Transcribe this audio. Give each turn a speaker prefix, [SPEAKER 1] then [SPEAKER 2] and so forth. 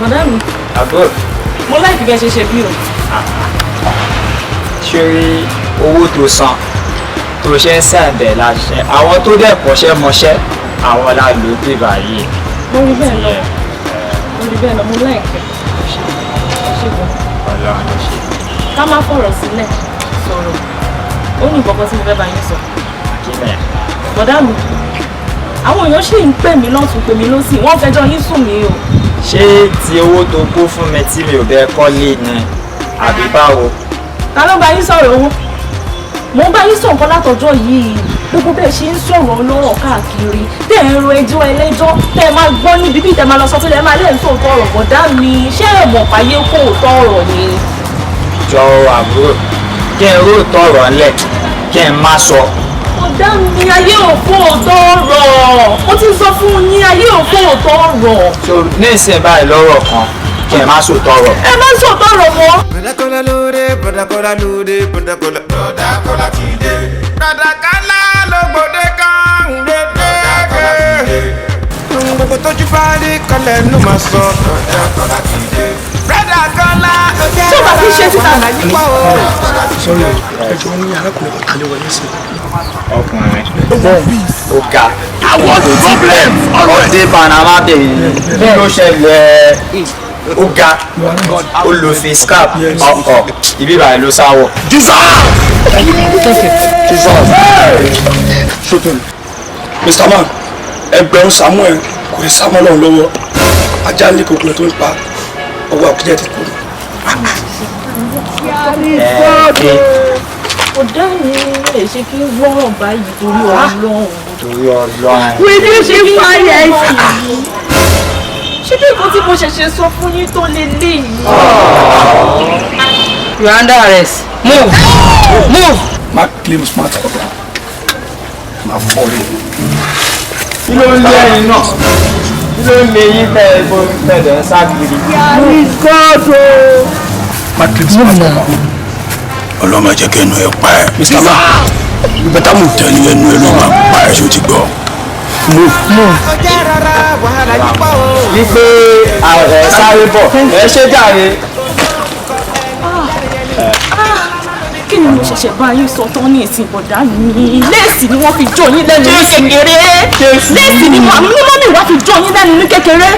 [SPEAKER 1] Madam.
[SPEAKER 2] Àbúrò.
[SPEAKER 1] Mo like bí ẹ ṣe bí o.
[SPEAKER 2] Ṣé owó tó san tó ṣe ń sẹ̀ǹdẹ̀ láṣẹ àwọn tó dẹ̀ kọ́ṣẹ́ mọṣẹ́ àwọn la lò dé báyìí.
[SPEAKER 1] Mo rí bẹ́ẹ̀ lọ. Mo like ẹ.
[SPEAKER 2] Ọlọ́run ló ṣe.
[SPEAKER 1] Ká má fọ̀rọ̀ sílẹ̀ sọ̀rọ̀. Ó ní nǹkan kan tí mo fẹ́ bá yín sọ.
[SPEAKER 2] Kílẹ̀.
[SPEAKER 1] Bọ̀dá mi, àwọn èèyàn ṣì ń pè mí lọ́tún pè mí lọ́sì, wọ́n fẹjọ́ yín sùn mí o.
[SPEAKER 2] Ṣé ti owó tó kó fún mi tí mi ò bẹ kọ́lé ni àbí báwo?
[SPEAKER 1] Ta ló bá yín sọ̀rọ̀ owó? Mo bá yín sọ̀rọ̀ nǹkan látọjọ́ yìí. Gbogbo bẹ́ẹ̀ ṣe ń sọ̀rọ̀ ọlọ́rọ̀ káàkiri. Tẹ́ ẹ̀ ń ro ẹjọ́ ẹlẹ́jọ́, tẹ́ ẹ máa gbọ́ níbi bí tẹ́ máa lọ sọ sílẹ̀, ẹ máa lẹ́yìn tó tọrọ bọ̀dá mi. Ṣé ẹ mọ̀ páyé kò tọrọ ni?
[SPEAKER 2] Jọ àbúrò kí n ró tọrọ ńlẹ̀ kí n má sọ.
[SPEAKER 1] Bọ̀dá mi ayé òfò tọrọ. Ó ti sọ fún yín ayé òfò tọrọ.
[SPEAKER 2] So ní ìsìn báyìí lọ́rọ̀ kan kí n má sọ tọrọ.
[SPEAKER 1] Ẹ má sọ tọrọ mọ́.
[SPEAKER 3] Bọ̀dá Kọ́lá lóde, bọ̀dá Kọ́lá lóde, bọ̀dá Kọ́lá. Bọ̀dá Kọ́lá ti dé. Bọ̀dá Kọ́lá ló gbòde kan dé dé. Gbogbo tójú bá rí kọ́lẹ̀ ló máa sọ. Bọ̀dá Kọ́lá ti dé. Bọ̀dá Kọ́lá ló dé.
[SPEAKER 1] Tó bá fi ṣe síta láyé pa o.
[SPEAKER 4] Sọ́rí ẹjọ́ ní arákùnrin kan kalẹ̀ wọlé sí.
[SPEAKER 2] Ọkùnrin ọ̀gá àwọn problem ọ̀rọ̀ dé Panama dé kí ló ṣẹlẹ̀ ọ̀gá olùfin scap ọkọ̀ ibi báyìí ló sáwọ̀.
[SPEAKER 4] Ṣótó ni Mr. Man ẹgbẹ̀rún Samuel kò rí Samuel ọ̀hún lọ́wọ́ ajá ní kòkòrò tó ń pa ọwọ́ àkújẹ́ ti kú.
[SPEAKER 1] Ọ̀dá mi lè ṣe kí wọ́n báyìí torí Ọlọ́run.
[SPEAKER 2] Torí Ọlọ́run.
[SPEAKER 1] Wíìdí ṣe fáyà ẹ̀sìn yìí. Ṣé bí nǹkan tí mo ṣẹ̀ṣẹ̀ sọ fún yín tó lè lé yìí?
[SPEAKER 5] You are under arrest. Move. Move.
[SPEAKER 4] Má claim smart ọ̀gá. Má fọ́ rí.
[SPEAKER 2] Kí ló ń lé ẹyin náà? Kí ló ń lé yín tẹ ẹgbẹ́ tẹ̀lé ń ságiri?
[SPEAKER 4] Má claim smart ọ̀gá.
[SPEAKER 6] Ọlọ́mọ jẹ́ kẹ́nu ẹ pa ẹ́.
[SPEAKER 4] Mr. Man you better move.
[SPEAKER 6] Tẹ́lẹ̀ ẹnu ẹ ló máa pa ẹ́ ṣó ti gbọ́.
[SPEAKER 3] Ọjọ́ rárá wàhálà yìí pọ̀ o.
[SPEAKER 2] Wípé ẹ sáré bọ̀ ẹ ṣé jàre.
[SPEAKER 1] Kí ni mo ṣẹ̀ṣẹ̀ bá yín sọ tán ní ìsìn bọ̀dá mi? Léèsì ni wọ́n fi jó yín lẹ́nu ní kékeré. Léèsì ni mọ́mí wá fi jó yín lẹ́nu ní kékeré.